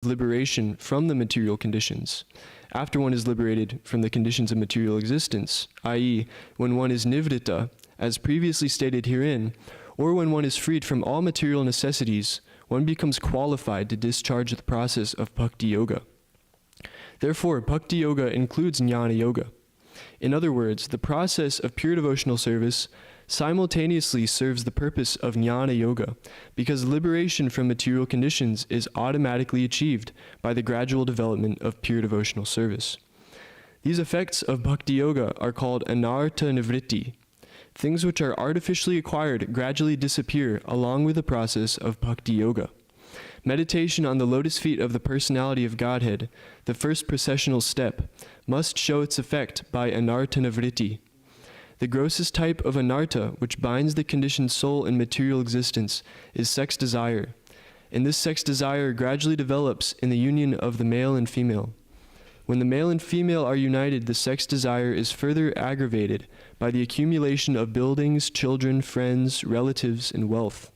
liberation from the material conditions. After one is liberated from the conditions of material existence, i.e., when one is nivritta, as previously stated herein, or when one is freed from all material necessities, one becomes qualified to discharge the process of bhakti yoga. Therefore, bhakti yoga includes jnana yoga. In other words, the process of pure devotional service simultaneously serves the purpose of jnana yoga, because liberation from material conditions is automatically achieved by the gradual development of pure devotional service. These effects of bhakti yoga are called anartha nivritti. Things which are artificially acquired gradually disappear along with the process of bhakti yoga. Meditation on the lotus feet of the personality of Godhead, the first processional step, must show its effect by anartha nivritti. The grossest type of anartha, which binds the conditioned soul in material existence, is sex desire, and this sex desire gradually develops in the union of the male and female. When the male and female are united, the sex desire is further aggravated by the accumulation of buildings, children, friends, relatives, and wealth.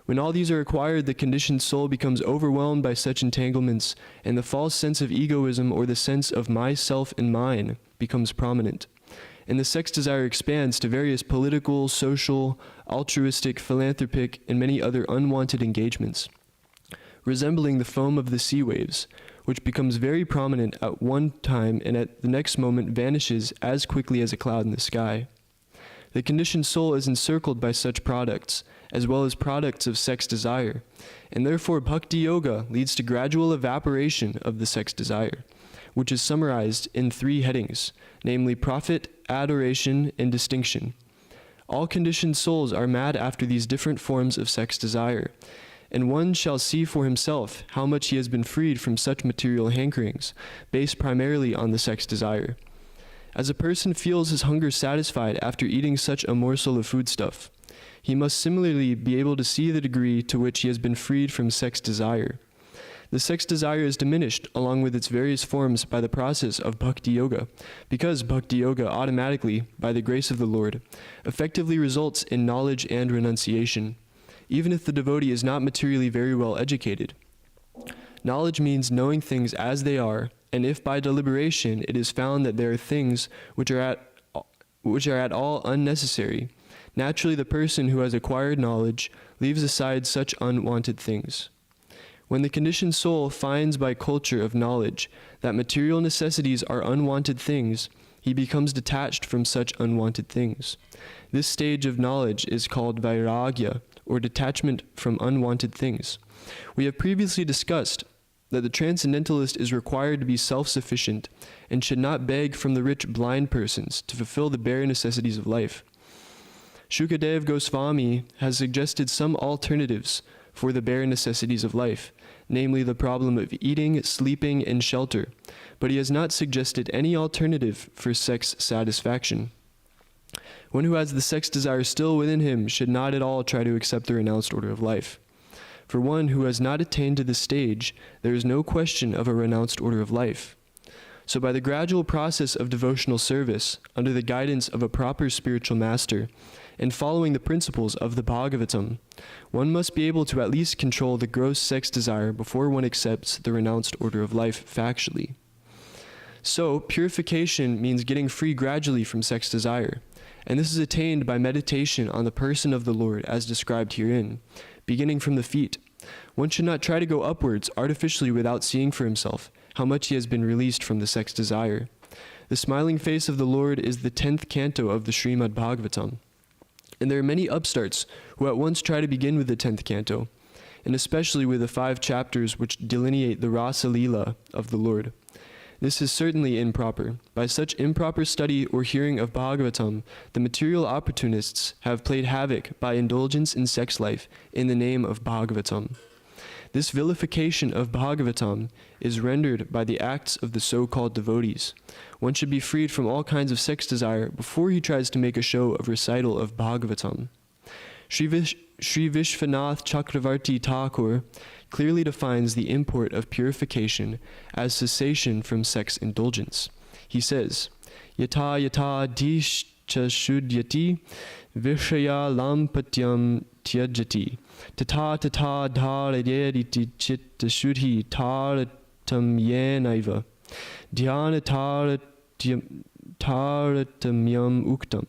When all these are acquired, the conditioned soul becomes overwhelmed by such entanglements, and the false sense of egoism or the sense of myself and mine becomes prominent. And the sex desire expands to various political, social, altruistic, philanthropic, and many other unwanted engagements, resembling the foam of the sea waves, which becomes very prominent at one time and at the next moment vanishes as quickly as a cloud in the sky. The conditioned soul is encircled by such products, as well as products of sex desire, and therefore bhakti yoga leads to gradual evaporation of the sex desire, which is summarized in 3 headings, namely profit, adoration, and distinction. All conditioned souls are mad after these different forms of sex desire, and one shall see for himself how much he has been freed from such material hankerings, based primarily on the sex desire. As a person feels his hunger satisfied after eating such a morsel of foodstuff, he must similarly be able to see the degree to which he has been freed from sex desire. The sex desire is diminished along with its various forms by the process of bhakti yoga, because bhakti yoga automatically, by the grace of the Lord, effectively results in knowledge and renunciation, even if the devotee is not materially very well educated. Knowledge means knowing things as they are, and if by deliberation it is found that there are things which are at all unnecessary, naturally the person who has acquired knowledge leaves aside such unwanted things. When the conditioned soul finds by culture of knowledge that material necessities are unwanted things, he becomes detached from such unwanted things. This stage of knowledge is called vairagya, or detachment from unwanted things. We have previously discussed that the transcendentalist is required to be self-sufficient and should not beg from the rich blind persons to fulfill the bare necessities of life. Shukadev Goswami has suggested some alternatives for the bare necessities of life, namely the problem of eating, sleeping, and shelter, but he has not suggested any alternative for sex satisfaction. One who has the sex desire still within him should not at all try to accept the renounced order of life. For one who has not attained to this stage, there is no question of a renounced order of life. So by the gradual process of devotional service, under the guidance of a proper spiritual master, and following the principles of the Bhagavatam, one must be able to at least control the gross sex desire before one accepts the renounced order of life factually. So, purification means getting free gradually from sex desire, and this is attained by meditation on the person of the Lord as described herein, beginning from the feet. One should not try to go upwards artificially without seeing for himself how much he has been released from the sex desire. The smiling face of the Lord is the 10th canto of the Srimad Bhagavatam. And there are many upstarts who at once try to begin with the 10th canto, and especially with the 5 chapters which delineate the Rasa Leela of the Lord. This is certainly improper. By such improper study or hearing of Bhagavatam, the material opportunists have played havoc by indulgence in sex life in the name of Bhagavatam. This vilification of Bhagavatam is rendered by the acts of the so-called devotees. One should be freed from all kinds of sex desire before he tries to make a show of recital of Bhagavatam. Sri Vishwanath Chakravarti Thakur clearly defines the import of purification as cessation from sex indulgence. He says, Yata yata dishcha shudyati vishaya lampatyam tyajati tata tata dhara yediti chitta shuddhi taratam yenaiva dhyana taratamyam uktam.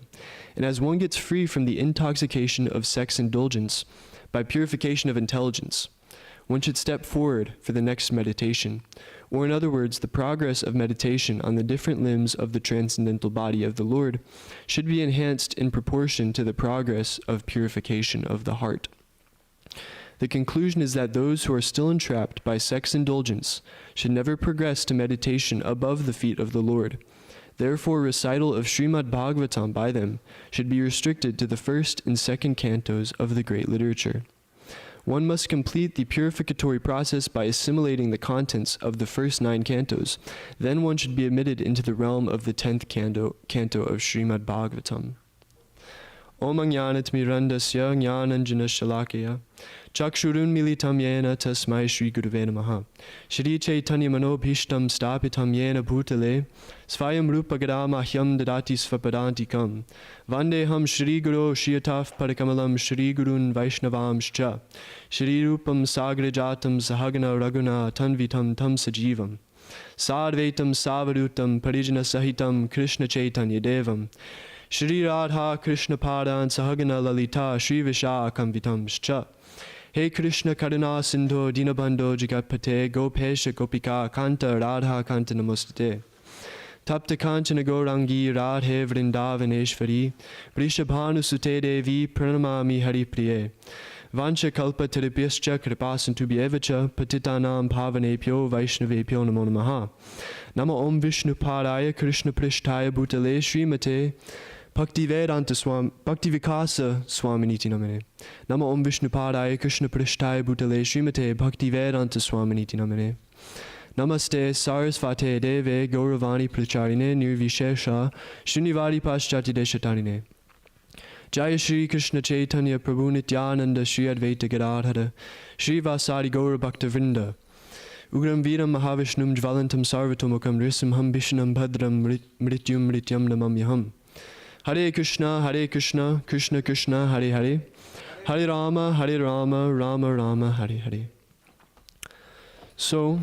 And as one gets free from the intoxication of sex indulgence by purification of intelligence, one should step forward for the next meditation, or in other words, the progress of meditation on the different limbs of the transcendental body of the Lord should be enhanced in proportion to the progress of purification of the heart. The conclusion is that those who are still entrapped by sex indulgence should never progress to meditation above the feet of the Lord. Therefore, recital of Srimad Bhagavatam by them should be restricted to the first and second cantos of the great literature. One must complete the purificatory process by assimilating the contents of the first 9 cantos. Then one should be admitted into the realm of the 10th canto of Srimad Bhagavatam. Om Jnanatmirandasya Jnananjana Shalakaya Chakshurun Militam Yena Tasmai Shri Guruve Namaha Shri Chaitanya Manobhishtam Stapitam Yena Bhutale Svayam Rupa Gadamahyam Dadati Svapadantikam Vandeham Shri Guru Shiyataf Parikamalam Shri Gurun Vaishnavamscha Shri Rupam Sagrajatam Sahagana Raguna Tanvitam Tam Sajivam Sadvaitam Savadutam Parijana Sahitam Krishna Chaitanya Devam Shri Radha Krishna Padan Sahagana Lalita Shri Vishakam Vitamscha He Krishna Karuna Sindho Dinabandho Jagapate Gopesha Gopika Kanta Radha Kanta Namostate Tapta Kanchana Gaurangi Radhe Vrindavaneshvari Vrishabhanu Sute Devi Pranamami Hari Priye Vancha Kalpa Tiribhyascha Kripasantu Bhyevacha Patitanam Pavanepyo Vaishnavepyo Namo Namaha Nama Om Vishnu Padaya Krishna Prishtaya Bhutale Srimate Bhaktivedanta Bhaktivikasa Swaminiti Namane Nama Om Vishnu Padaya Krishna Prishtaya Bhutale Srimate Bhaktivedanta Swaminiti Namane Namaste Sarasvate Deve Gauravani Pracharine Nirvishesha Shrinivari Paschati Deshatarine Jaya Shri Krishna Chaitanya Prabhu Nityananda Shri Advaita Gadadhara Shri Vasari Gaura Bhakta Vrinda Ugram Viram Mahavishnum Jvalantam Sarvatomukam Risimham Vishnam Bhadram Mrityum Mrityam Namamyaham Hare Krishna, Krishna Krishna, Hare Hare Hare Rama, Rama Rama, Hare Hare. So,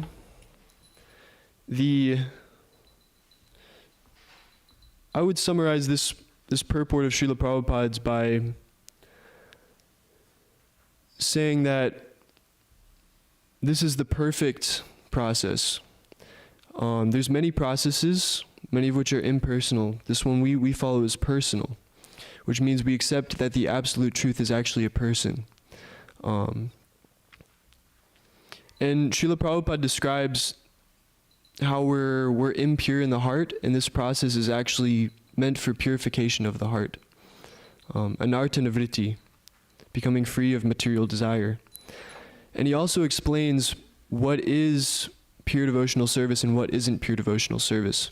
I would summarize this purport of Srila Prabhupada's by saying that this is the perfect process. There's many processes, many of which are impersonal. This one we follow is personal, which means we accept that the absolute truth is actually a person. And Srila Prabhupada describes how we're impure in the heart, and this process is actually meant for purification of the heart. Anartha nivritti, becoming free of material desire. And he also explains what is pure devotional service and what isn't pure devotional service.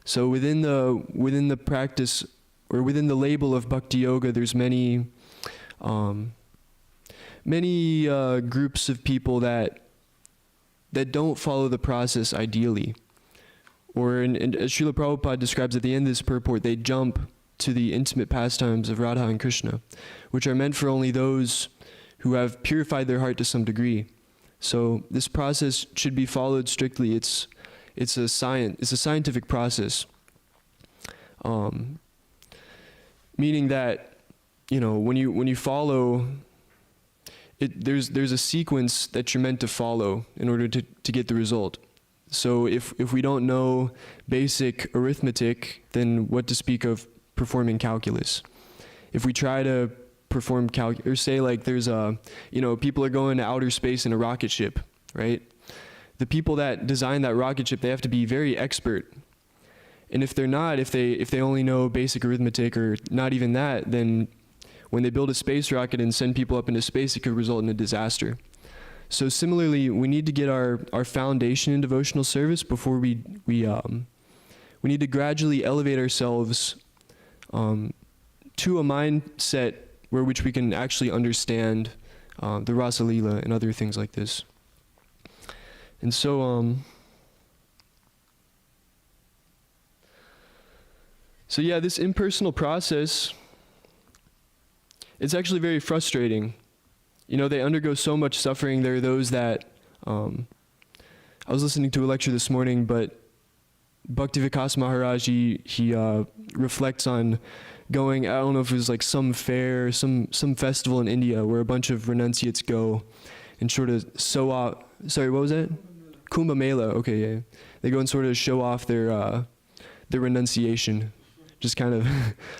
So within the practice, or within the label of bhakti yoga, there's many groups of people that don't follow the process ideally. Or as Srila Prabhupada describes at the end of this purport, they jump to the intimate pastimes of Radha and Krishna, which are meant for only those who have purified their heart to some degree. So this process should be followed strictly. It's a scientific process, meaning that, you know, when you follow it, there's a sequence that you're meant to follow in order to get the result. So if we don't know basic arithmetic, then what to speak of performing calculus? If we try to perform or say like there's people are going to outer space in a rocket ship, right? The people that design that rocket ship, they have to be very expert. And if they're not, if they only know basic arithmetic or not even that, then when they build a space rocket and send people up into space, it could result in a disaster. So similarly, we need to get our foundation in devotional service before we need to gradually elevate ourselves to a mindset where which we can actually understand the Rasa Lila and other things like this. And so yeah, this impersonal process, it's actually very frustrating. they undergo so much suffering. There are those that, I was listening to a lecture this morning, but Bhaktivikas Maharaj, he reflects on going, I don't know if it was like some fair, some festival in India where a bunch of renunciates go and sort of show off, sorry, what was that? Kumbh Mela, okay, yeah. They go and sort of show off their renunciation. Just kind of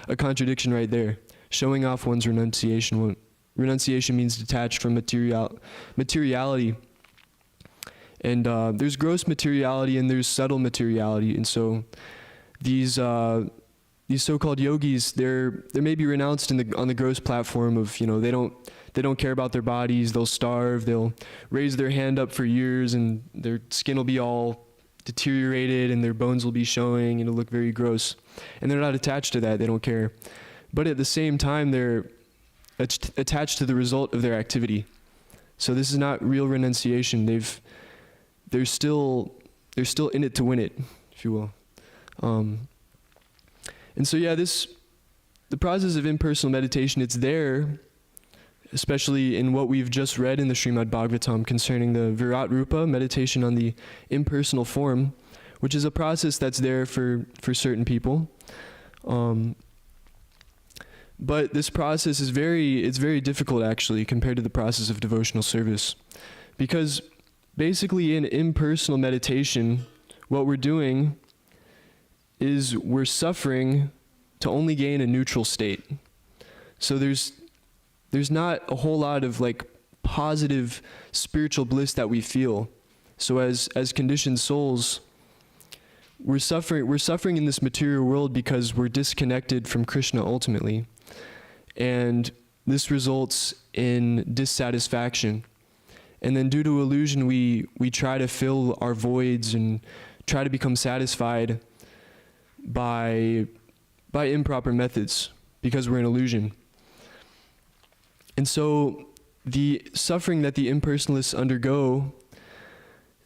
a contradiction right there. Showing off one's renunciation. Renunciation means detached from materiality. And there's gross materiality and there's subtle materiality. And so these so-called yogis, they're maybe renounced on the gross platform of, they don't care about their bodies, they'll starve, they'll raise their hand up for years and their skin will be all deteriorated and their bones will be showing and it'll look very gross. And they're not attached to that, they don't care. But at the same time, they're attached to the result of their activity. So this is not real renunciation. They're still in it to win it, if you will. And so yeah, the process of impersonal meditation, it's there, especially in what we've just read in the Srimad Bhagavatam concerning the Virat Rupa, meditation on the impersonal form, which is a process that's there for certain people. But this process is very difficult actually compared to the process of devotional service. Because basically in impersonal meditation, what we're doing is we're suffering to only gain a neutral state. So there's not a whole lot of like positive spiritual bliss that we feel. So as conditioned souls, we're suffering in this material world because we're disconnected from Krishna ultimately. And this results in dissatisfaction. And then due to illusion, we try to fill our voids and try to become satisfied by improper methods because we're in illusion. And so the suffering that the impersonalists undergo,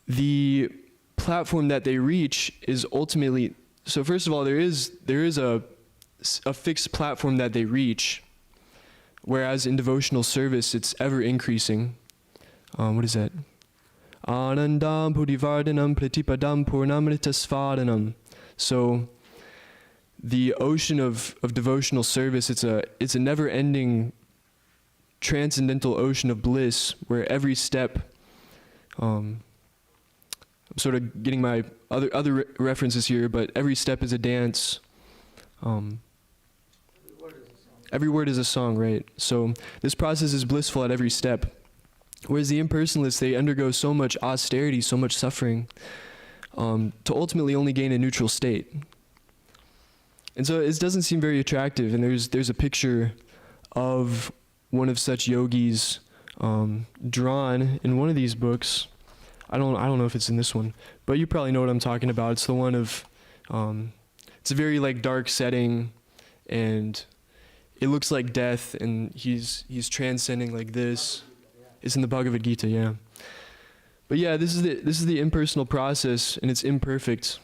the platform that they reach is ultimately, so first of all, there is a fixed platform that they reach, whereas in devotional service, it's ever increasing. What is that? Anandam pudivardhanam pratipadam purnamritasvadanam. So the ocean of devotional service, it's a never-ending transcendental ocean of bliss where every step, I'm sort of getting my other references here, but every step is a dance. Every word is a song, right? So this process is blissful at every step. Whereas the impersonalists, they undergo so much austerity, so much suffering, to ultimately only gain a neutral state. And so it doesn't seem very attractive. And there's a picture of one of such yogis drawn in one of these books. I don't know if it's in this one, but you probably know what I'm talking about. It's the one of it's a very like dark setting, and it looks like death, and he's transcending like this. It's in the Bhagavad Gita, yeah. But yeah, this is the impersonal process, and it's imperfect,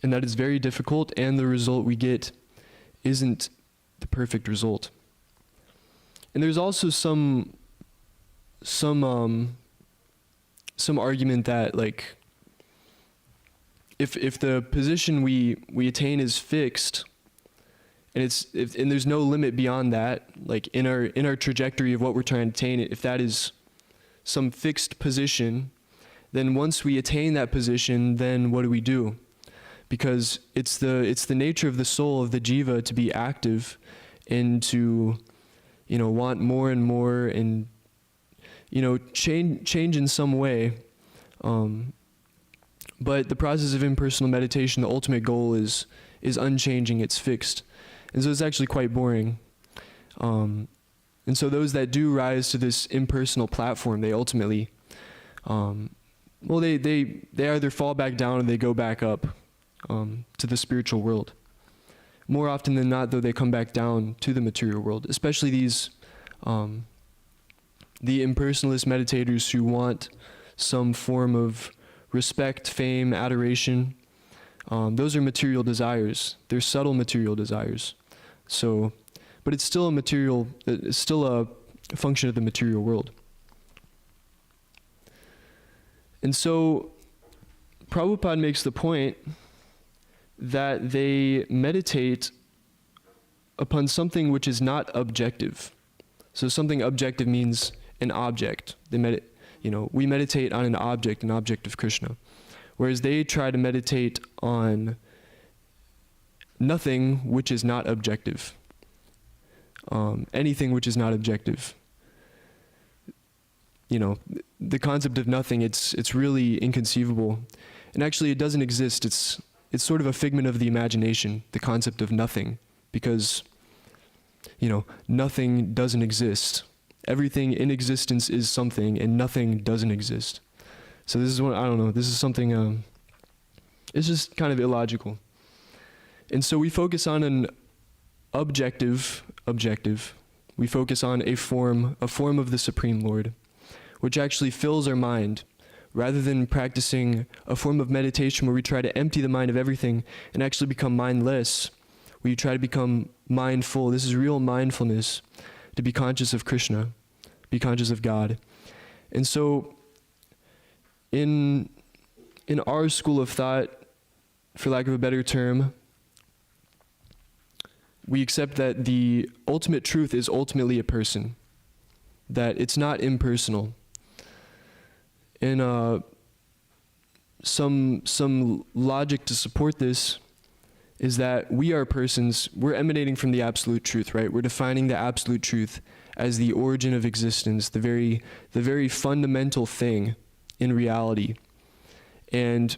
and that is very difficult, and the result we get isn't the perfect result. And there's also some argument that like if the position we attain is fixed, and and there's no limit beyond that, like in our trajectory of what we're trying to attain, if that is some fixed position, then once we attain that position, then what do? Because it's the nature of the soul of the jiva to be active and to want more and more and change in some way. But the process of impersonal meditation, the ultimate goal is unchanging, it's fixed. And so it's actually quite boring. And so those that do rise to this impersonal platform, they ultimately, they either fall back down or they go back up to the spiritual world. More often than not, though, they come back down to the material world, especially these, the impersonalist meditators who want some form of respect, fame, adoration. Those are material desires. They're subtle material desires. So, but it's still a function of the material world. And so Prabhupada makes the point that they meditate upon something which is not objective. So something objective means an object. We meditate on an object of Krishna. Whereas they try to meditate on nothing which is not objective. Anything which is not objective. The concept of nothing, it's really inconceivable. And actually it doesn't exist. It's sort of a figment of the imagination, the concept of nothing. Because, nothing doesn't exist. Everything in existence is something, and nothing doesn't exist. So this is this is something, it's just kind of illogical. And so we focus on an objective. We focus on a form of the Supreme Lord, which actually fills our mind, rather than practicing a form of meditation where we try to empty the mind of everything and actually become mindless. We try to become mindful. This is real mindfulness, to be conscious of Krishna, be conscious of God. And so in our school of thought, for lack of a better term, we accept that the ultimate truth is ultimately a person, that it's not impersonal. And some logic to support this is that we are persons, we're emanating from the absolute truth, right? We're defining the absolute truth as the origin of existence, the very fundamental thing in reality. And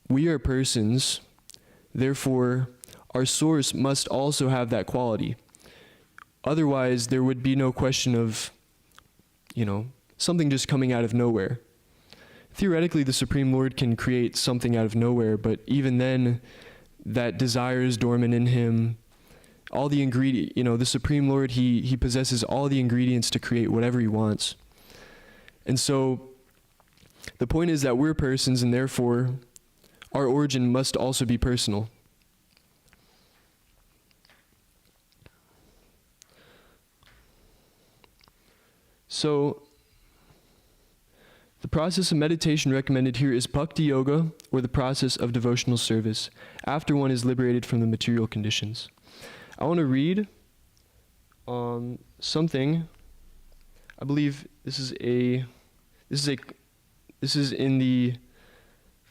we are persons, therefore our source must also have that quality. Otherwise, there would be no question of, something just coming out of nowhere. Theoretically, the Supreme Lord can create something out of nowhere, but even then, that desire is dormant in him. All the the Supreme Lord, he possesses all the ingredients to create whatever he wants. And so, the point is that we're persons, and therefore, our origin must also be personal. So, the process of meditation recommended here is bhakti yoga, or the process of devotional service, after one is liberated from the material conditions. I want to read something. I believe this is in the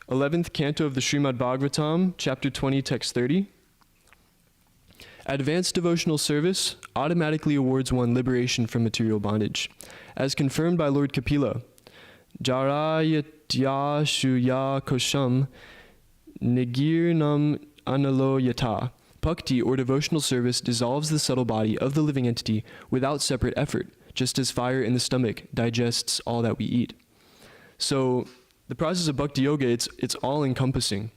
11th canto of the Srimad Bhagavatam, chapter 20, text 30. Advanced devotional service automatically awards one liberation from material bondage, as confirmed by Lord Kapila. Jarayatya shuya kosham nigirnam analo yata. Bhakti, or devotional service, dissolves the subtle body of the living entity without separate effort, just as fire in the stomach digests all that we eat. So the process of bhakti yoga, it's all-encompassing.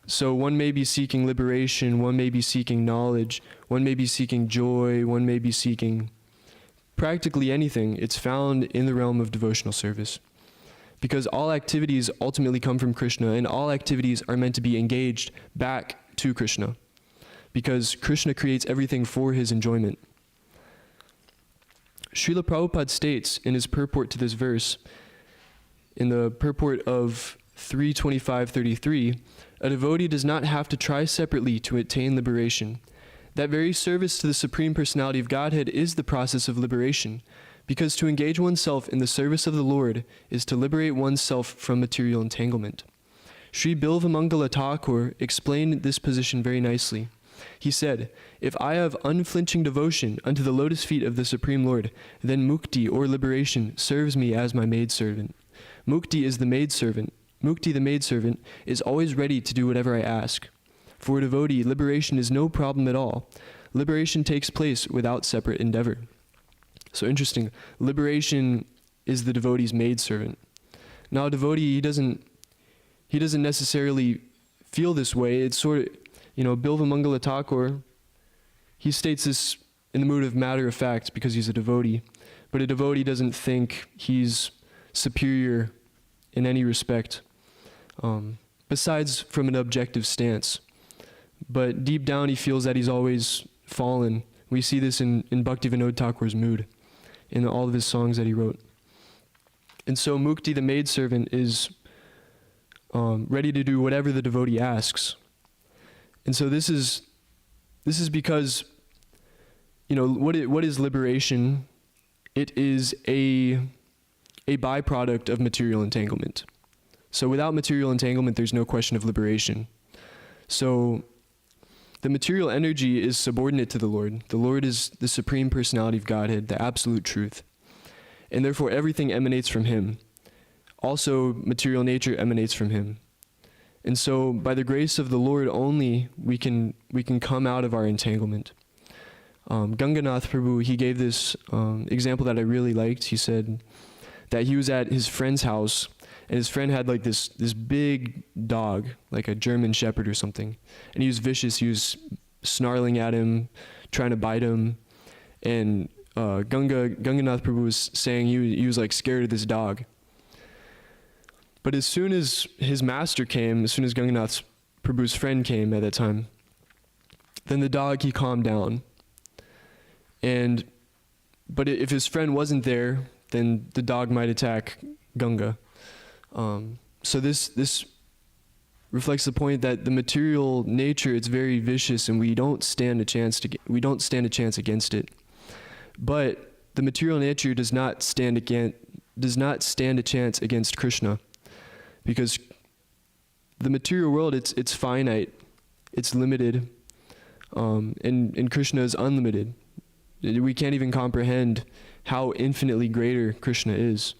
So one may be seeking liberation, one may be seeking knowledge, one may be seeking joy, one may be seeking practically anything. It's found in the realm of devotional service. Because all activities ultimately come from Krishna, and all activities are meant to be engaged back to Krishna. Because Krishna creates everything for his enjoyment. Srila Prabhupada states in his purport to this verse, in the purport of 325.33, a devotee does not have to try separately to attain liberation. That very service to the Supreme Personality of Godhead is the process of liberation, because to engage oneself in the service of the Lord is to liberate oneself from material entanglement. Sri Bilvamangala Thakur explained this position very nicely. He said, "If I have unflinching devotion unto the lotus feet of the Supreme Lord, then mukti, or liberation, serves me as my maidservant. Mukti is the maidservant. Mukti, the maidservant, is always ready to do whatever I ask. For a devotee, liberation is no problem at all. Liberation takes place without separate endeavor." So interesting. Liberation is the devotee's maidservant. Now a devotee, he doesn't necessarily feel this way. It's sort of, Bilvamangala Thakur, he states this in the mood of matter of fact because he's a devotee. But a devotee doesn't think he's superior in any respect, besides from an objective stance. But deep down he feels that he's always fallen. We see this in Bhaktivinoda Thakur's mood. in all of his songs that he wrote. And so Mukti, the maidservant, is ready to do whatever the devotee asks. And so this is because, what is liberation? It is a byproduct of material entanglement. So without material entanglement, there's no question of liberation. So the material energy is subordinate to the Lord. The Lord is the Supreme Personality of Godhead, the absolute truth. And therefore everything emanates from Him. Also, material nature emanates from Him. And so by the grace of the Lord only, we can come out of our entanglement. Ganganath Prabhu, he gave this example that I really liked. He said that he was at his friend's house, and his friend had like this big dog, like a German shepherd or something. And he was vicious. He was snarling at him, trying to bite him. And Ganganath Prabhu was saying he was like scared of this dog. But as soon as his master came, as soon as Ganganath Prabhu's friend came at that time, then the dog, he calmed down. But if his friend wasn't there, then the dog might attack Ganga. So this reflects the point that the material nature, it's very vicious, and we don't stand a chance against it. But the material nature does not stand a chance against Krishna, because the material world, it's finite, it's limited, and Krishna is unlimited. We can't even comprehend how infinitely greater Krishna is.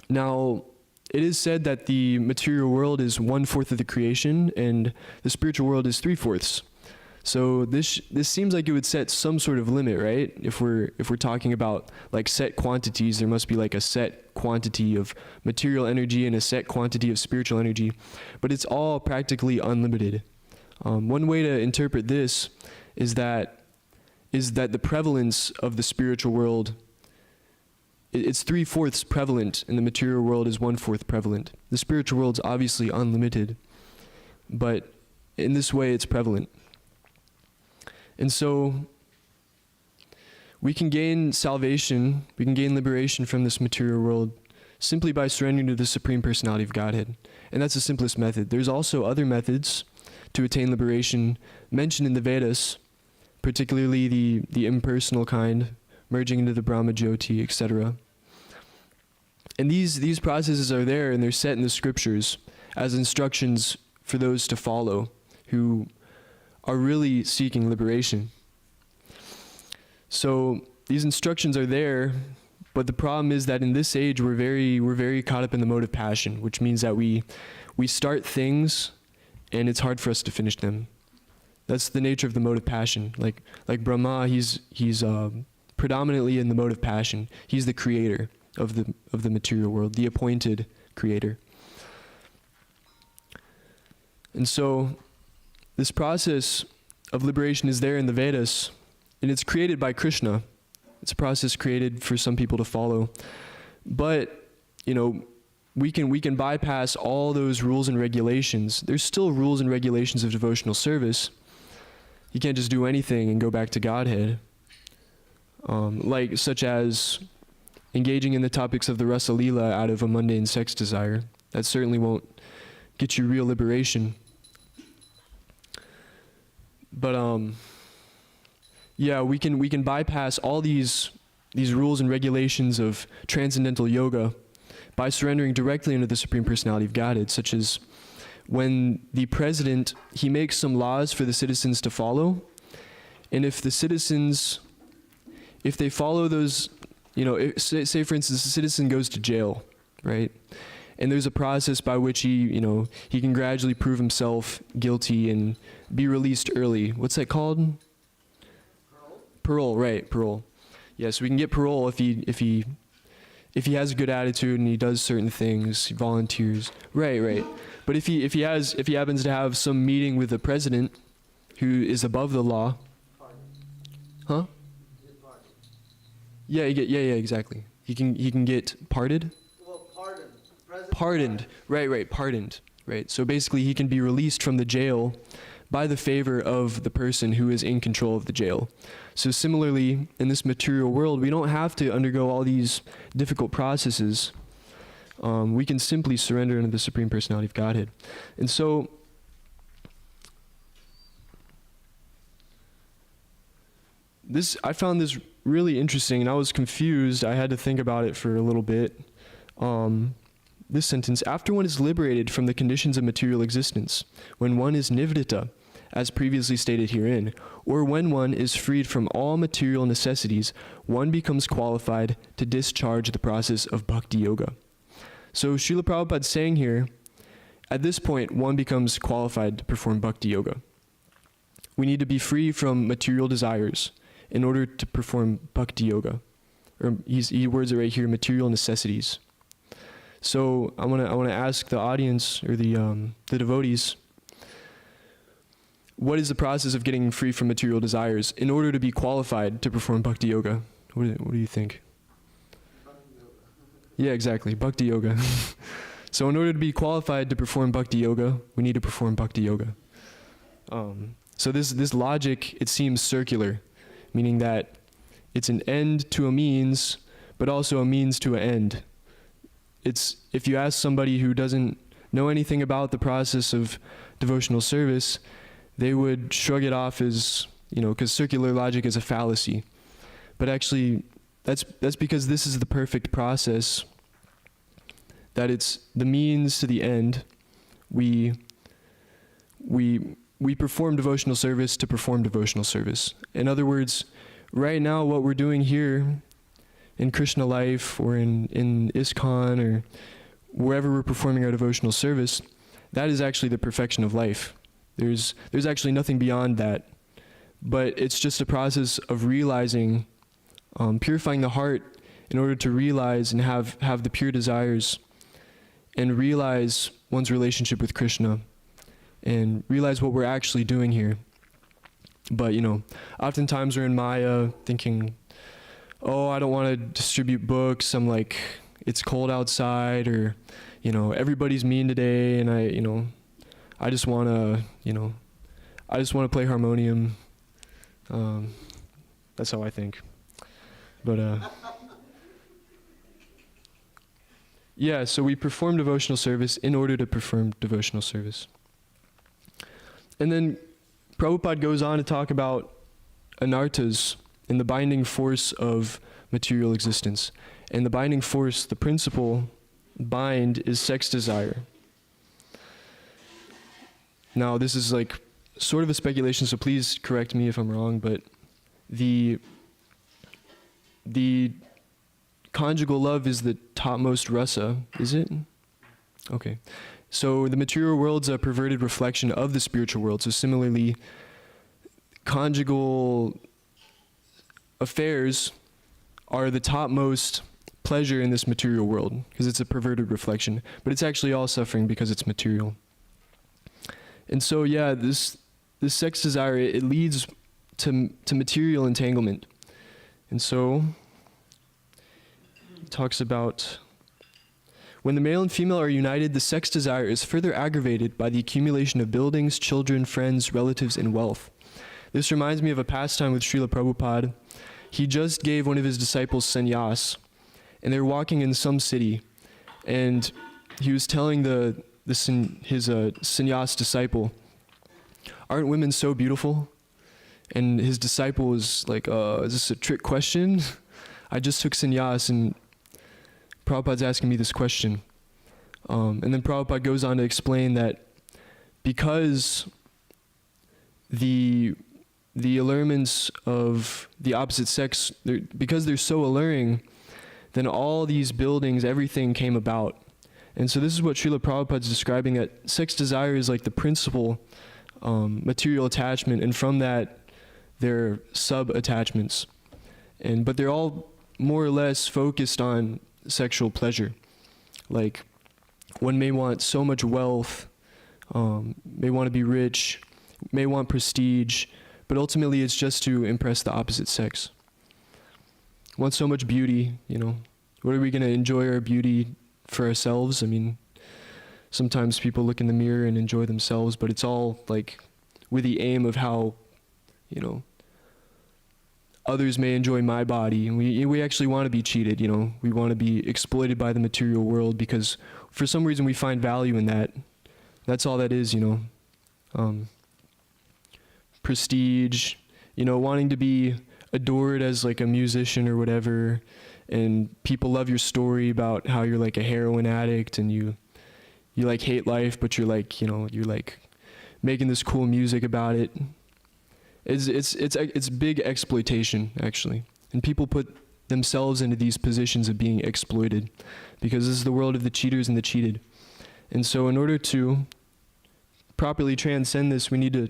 Now, it is said that the material world is 1/4 of the creation, and the spiritual world is 3/4. So this seems like it would set some sort of limit, right? If we're talking about like set quantities, there must be like a set quantity of material energy and a set quantity of spiritual energy, but it's all practically unlimited. One way to interpret this is that the prevalence of the spiritual world, it's 3/4 prevalent, and the material world is 1/4 prevalent. The spiritual world's obviously unlimited, but in this way it's prevalent. And so we can gain salvation, we can gain liberation from this material world simply by surrendering to the Supreme Personality of Godhead. And that's the simplest method. There's also other methods to attain liberation mentioned in the Vedas, particularly the impersonal kind, merging into the Brahma Jyoti, etc. And these processes are there, and they're set in the scriptures as instructions for those to follow who are really seeking liberation. So these instructions are there, but the problem is that in this age we're very caught up in the mode of passion, which means that we start things and it's hard for us to finish them. That's the nature of the mode of passion. Like Brahma, he's predominantly in the mode of passion. He's the creator of the material world, the appointed creator. And so this process of liberation is there in the Vedas, and it's created by Krishna. It's a process created for some people to follow. But, we can bypass all those rules and regulations. There's still rules and regulations of devotional service. You can't just do anything and go back to Godhead. Such as engaging in the topics of the Rasa Leela out of a mundane sex desire. That certainly won't get you real liberation. But we can bypass all these rules and regulations of transcendental yoga by surrendering directly into the Supreme Personality of Godhead, such as when the president, he makes some laws for the citizens to follow, and if the citizens, if they follow those, say for instance, the citizen goes to jail, right? And there's a process by which he can gradually prove himself guilty and be released early. What's that called? Parole, right, parole. Yeah, so we can get parole if he has a good attitude and he does certain things, he volunteers. Right. But if he happens to have some meeting with the president who is above the law, huh? Yeah, exactly. He can get pardoned. Well, pardoned. Pardoned. Right, pardoned. Right. So basically he can be released from the jail by the favor of the person who is in control of the jail. So similarly, in this material world, we don't have to undergo all these difficult processes. We can simply surrender into the Supreme Personality of Godhead. And so, I found this really interesting, and I was confused. I had to think about it for a little bit. This sentence, after one is liberated from the conditions of material existence, when one is nivritta, as previously stated herein, or when one is freed from all material necessities, one becomes qualified to discharge the process of bhakti yoga. So Srila Prabhupada's saying here, at this point, one becomes qualified to perform bhakti yoga. We need to be free from material desires in order to perform bhakti yoga. Or he words it right here, material necessities. So I want to ask the audience or the devotees, what is the process of getting free from material desires in order to be qualified to perform bhakti yoga? What do you think? Yeah, exactly, bhakti yoga. So in order to be qualified to perform bhakti yoga, we need to perform bhakti yoga. So this logic, it seems circular, meaning that it's an end to a means, but also a means to an end. It's, if you ask somebody who doesn't know anything about the process of devotional service, they would shrug it off as, because circular logic is a fallacy. But actually, that's because this is the perfect process, that it's the means to the end. We perform devotional service to perform devotional service. In other words, right now what we're doing here in Krishna Life or in ISKCON or wherever we're performing our devotional service, that is actually the perfection of life. There's actually nothing beyond that. But it's just a process of realizing, purifying the heart in order to realize and have the pure desires and realize one's relationship with Krishna and realize what we're actually doing here. But, oftentimes we're in Maya thinking, oh, I don't want to distribute books. I'm like, it's cold outside, or, everybody's mean today, and I just want to play harmonium. That's how I think. But, yeah, so we perform devotional service in order to perform devotional service. And then Prabhupada goes on to talk about anarthas and the binding force of material existence. And the binding force, the principal bind, is sex desire. Now, this is like sort of a speculation, so please correct me if I'm wrong, but the conjugal love is the topmost rasa, is it? Okay. So the material world's a perverted reflection of the spiritual world. So similarly, conjugal affairs are the topmost pleasure in this material world because it's a perverted reflection. But it's actually all suffering because it's material. And so, yeah, this sex desire, it leads to material entanglement. And so, it talks about, when the male and female are united, the sex desire is further aggravated by the accumulation of buildings, children, friends, relatives, and wealth. This reminds me of a pastime with Srila Prabhupada. He just gave one of his disciples sannyas, and they were walking in some city, and he was telling his sannyas disciple, "Aren't women so beautiful?" And his disciple was like, "Is this a trick question? I just took sannyas, and Prabhupada's asking me this question." And then Prabhupada goes on to explain that because the allurements of the opposite sex, because they're so alluring, then all these buildings, everything came about. And so this is what Srila Prabhupada's describing, that sex desire is like the principal material attachment, and from that there are sub-attachments. But they're all more or less focused on sexual pleasure. Like, one may want so much wealth, may want to be rich, may want prestige, but ultimately it's just to impress the opposite sex. Want so much beauty, What are we going to enjoy our beauty for ourselves? I mean, sometimes people look in the mirror and enjoy themselves, but it's all like with the aim of how, you know, others may enjoy my body. And we actually want to be cheated, you know. We want to be exploited by the material world because for some reason we find value in that. That's all that is, you know. Prestige, you know, wanting to be adored as like a musician or whatever, and people love your story about how you're like a heroin addict and you like hate life, but you're like, you know, you're like making this cool music about it. It's big exploitation, actually, and people put themselves into these positions of being exploited because this is the world of the cheaters and the cheated. And so in order to properly transcend this, we need to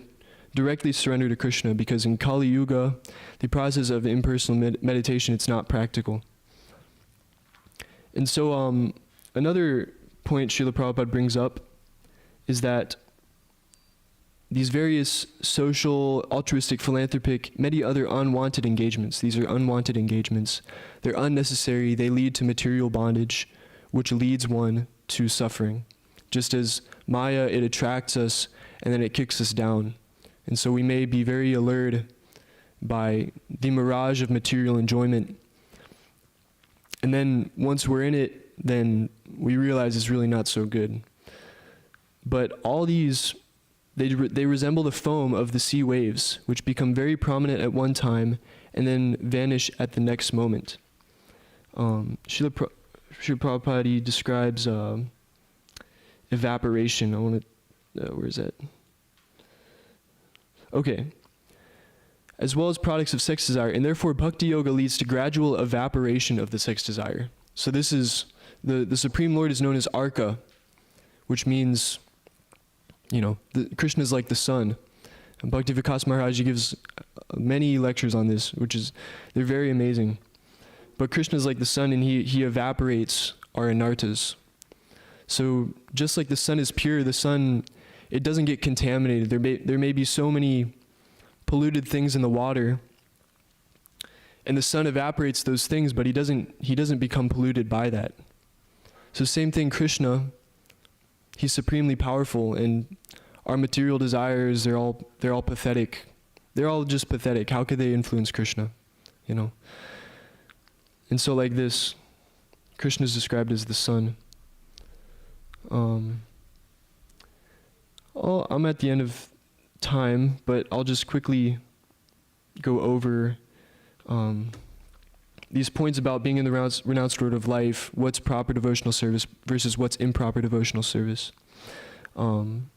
directly surrender to Krishna, because in Kali Yuga, the process of impersonal meditation, it's not practical. And so another point Srila Prabhupada brings up is that these various social, altruistic, philanthropic, many other unwanted engagements, these are unwanted engagements. They're unnecessary, they lead to material bondage, which leads one to suffering. Just as Maya, it attracts us and then it kicks us down. And so we may be very allured by the mirage of material enjoyment. And then once we're in it, then we realize it's really not so good. But all these, they resemble the foam of the sea waves, which become very prominent at one time and then vanish at the next moment. Srila Prabhupada describes evaporation. I want to, where is that? Okay. As well as products of sex desire, and therefore bhakti yoga leads to gradual evaporation of the sex desire. So this is, the Supreme Lord is known as Arka, which means, you know, Krishna is like the sun. And Bhakti Vikas Maharaj gives many lectures on this, they're very amazing. But Krishna is like the sun, and he evaporates our anartas. So just like the sun is pure, the sun, it doesn't get contaminated. There may be so many polluted things in the water, and the sun evaporates those things, but he doesn't become polluted by that. So same thing, Krishna, he's supremely powerful, and our material desires, they're all pathetic. They're all just pathetic. How could they influence Krishna? You know? And so like this, Krishna is described as the sun. I'm at the end of time, but I'll just quickly go over these points about being in the renounced road of life, what's proper devotional service versus what's improper devotional service. Prabhupada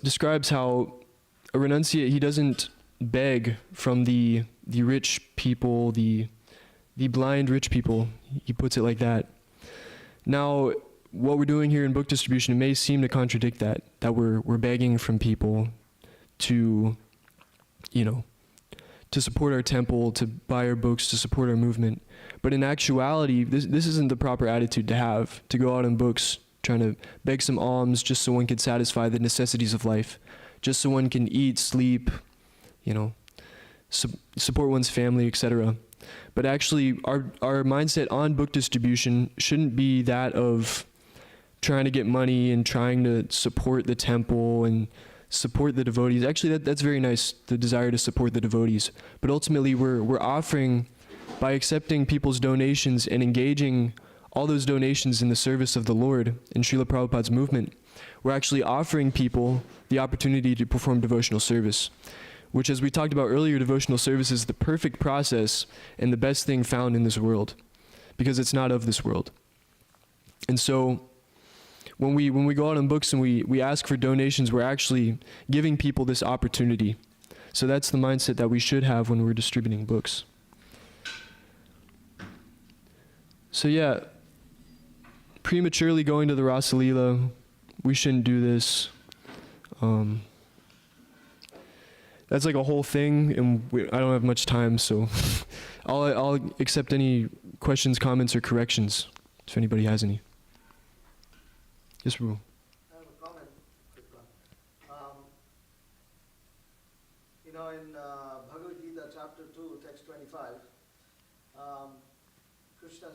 describes how a renunciate, he doesn't beg from the rich people, the blind rich people. He puts it like that. Now, what we're doing here in book distribution, it may seem to contradict that we're begging from people to, you know, to support our temple, to buy our books, to support our movement. But in actuality, this isn't the proper attitude to have, to go out on books trying to beg some alms just so one can satisfy the necessities of life, just so one can eat, sleep, you know, support one's family, etc. But actually, our mindset on book distribution shouldn't be that of trying to get money and trying to support the temple and support the devotees. Actually, that's very nice, the desire to support the devotees. But ultimately, we're offering, by accepting people's donations and engaging all those donations in the service of the Lord in Srila Prabhupada's movement, we're actually offering people the opportunity to perform devotional service, which, as we talked about earlier, devotional service is the perfect process and the best thing found in this world, because it's not of this world. And so, when we go out on books and we ask for donations, we're actually giving people this opportunity. So that's the mindset that we should have when we're distributing books. So yeah, prematurely going to the Rasa Leela, we shouldn't do this. That's like a whole thing, and I don't have much time, so I'll accept any questions, comments, or corrections if anybody has any. Yes, Prabhu. I have a comment, quick one. In Bhagavad Gita, chapter 2, text 25, Krishna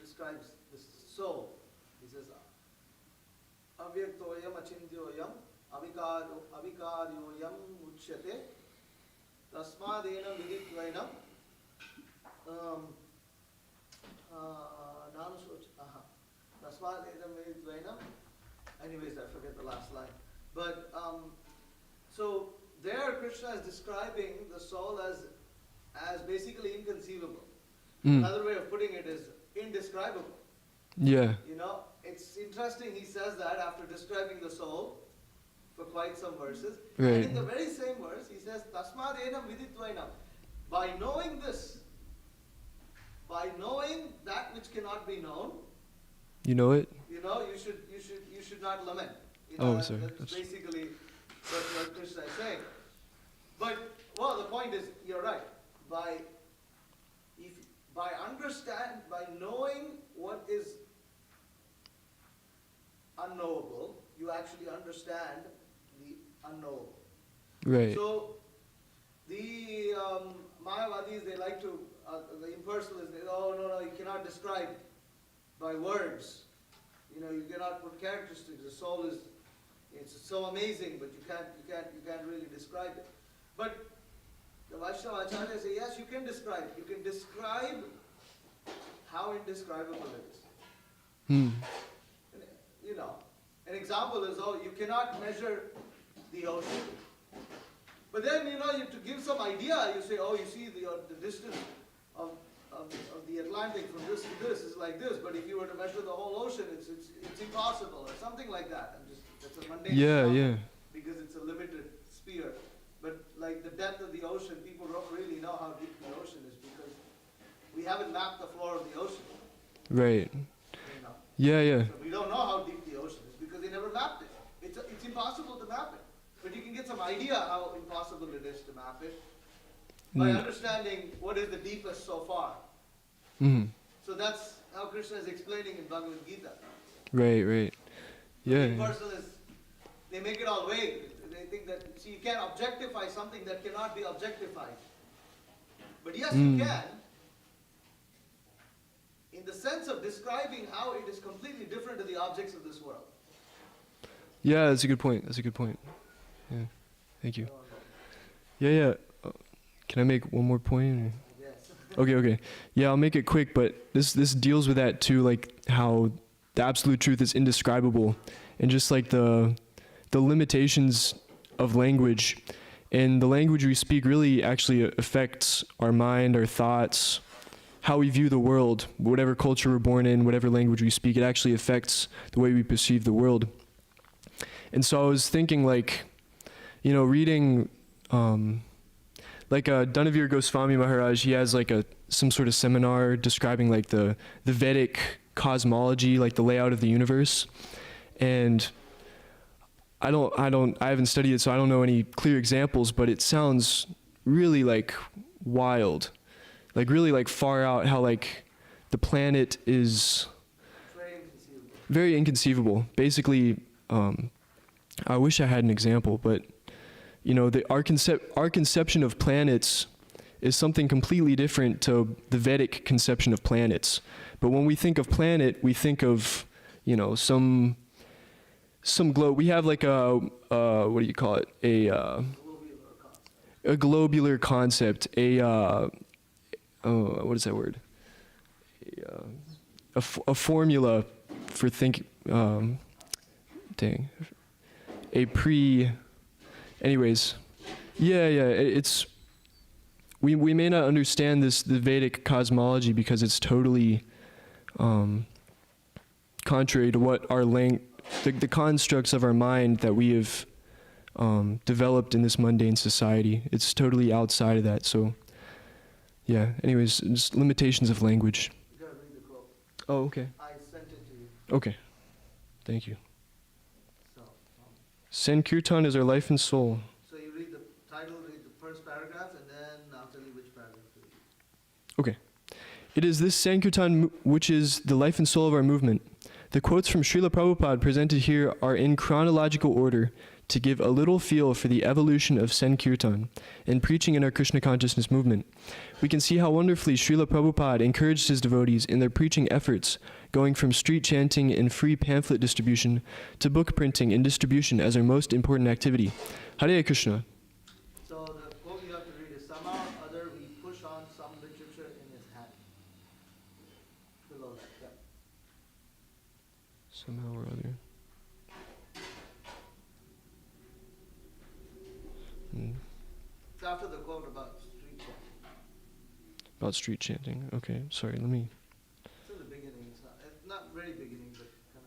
describes this soul. He says, avyaktoyam achintyoyam avikaryoyam uchyate tasmadena viditvainam tasmadena viditvainam. Anyways, I forget the last line. But so there Krishna is describing the soul as basically inconceivable. Another way of putting it is indescribable. Yeah. You know, it's interesting he says that after describing the soul for quite some verses. Right. And in the very same verse, he says, Tasmad enam viditvainam. By knowing this, by knowing that which cannot be known, You know it? you know, you should not lament. You know, Sorry. that's basically what Krishna is saying. But, well, the point is, you're right. By knowing what is unknowable, you actually understand the unknowable. Right. So, the Mayavadis, they like to, the impersonalists, they no, you cannot describe by words. You know, you cannot put characteristics. The soul it's so amazing, but you can't really describe it. But the Vaishnava Acharyas say, yes, you can describe it. You can describe how indescribable it is. And, you know, an example is, you cannot measure the ocean. But then, you know, to give some idea, you say, you see the distance of the Atlantic from this to this is like this. But if you were to measure the whole ocean, it's impossible, or something like that. That's a mundane example, because it's a limited sphere. But like the depth of the ocean, people don't really know how deep the ocean is because we haven't mapped the floor of the ocean. Right. You know? Yeah. So we don't know how deep the ocean is because they never mapped it. It's impossible to map it. But you can get some idea how impossible it is to map it by understanding what is the deepest so far. So that's how Krishna is explaining in Bhagavad Gita. Right. Yeah. The impersonalists, they make it all vague. They think that, see, you can't objectify something that cannot be objectified. But yes, you can, in the sense of describing how it is completely different to the objects of this world. Yeah, that's a good point. Yeah. Thank you. Yeah. Can I make one more point? Yes. Okay. Yeah, I'll make it quick, but this deals with that too, like how the absolute truth is indescribable, and just like the limitations of language, and the language we speak really actually affects our mind, our thoughts, how we view the world. Whatever culture we're born in, whatever language we speak, it actually affects the way we perceive the world. And so I was thinking, like, you know, reading like Dhanavir Goswami Maharaj, he has like some sort of seminar describing like the Vedic cosmology, like the layout of the universe. And I haven't studied it, so I don't know any clear examples, but it sounds really like wild, like really like far out, how like the planet is very inconceivable. Basically, I wish I had an example, but you know, our conception of planets is something completely different to the Vedic conception of planets. But when we think of planet, we think of, you know, some globe. We have like what do you call it? A globular concept. What is that word? A formula for Anyways, it's we may not understand the Vedic cosmology because it's totally contrary to what the constructs of our mind that we have developed in this mundane society. It's totally outside of that. So, yeah. Anyways, just limitations of language. You gotta read the quote. Oh, okay. I sent it to you. Okay. Thank you. So, Sankirtan is our life and soul. so you read the title, read the first paragraph, and then I'll tell you which paragraph to read. Okay. It is this Sankirtan which is the life and soul of our movement. The quotes from Srila Prabhupada presented here are in chronological order, to give a little feel for the evolution of Sankirtan and preaching in our Krishna consciousness movement, we can see how wonderfully Srila Prabhupada encouraged his devotees in their preaching efforts, going from street chanting and free pamphlet distribution to book printing and distribution as our most important activity. Hare Krishna. So the quote you have to read is, somehow or other we push on some literature in his hand. Below that, yeah. Somehow or other. It's after the quote about street chanting. About street chanting. Okay, sorry, let me... It's in the beginning. It's not very beginning, but kind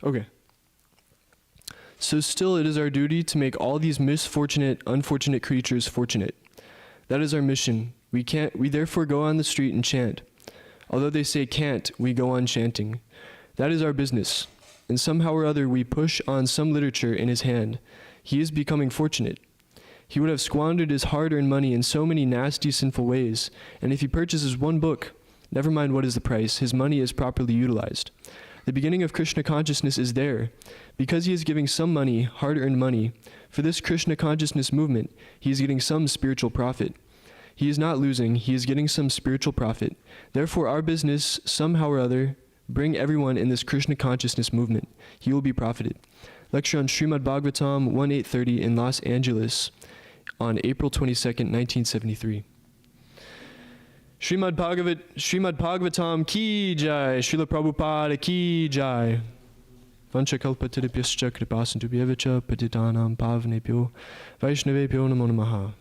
of... Okay. So still it is our duty to make all these misfortunate, unfortunate creatures fortunate. That is our mission. We therefore go on the street and chant. Although they say can't, we go on chanting. That is our business. And somehow or other we push on some literature in his hand. He is becoming fortunate. He would have squandered his hard-earned money in so many nasty, sinful ways, and if he purchases one book, never mind what is the price, his money is properly utilized. The beginning of Krishna consciousness is there. Because he is giving some money, hard-earned money, for this Krishna consciousness movement, he is getting some spiritual profit. He is not losing, he is getting some spiritual profit. Therefore our business, somehow or other, bring everyone in this Krishna consciousness movement. He will be profited. Lecture on Srimad Bhagavatam 1830 in Los Angeles on April 22nd, 1973. Srimad Bhagavatam ki jai, Srila Prabhupada ki jai. Vanchakalpatiripyascha kripasantubhyevacha patitanam pavanebhyo Vaishnavebhyo namo namaha.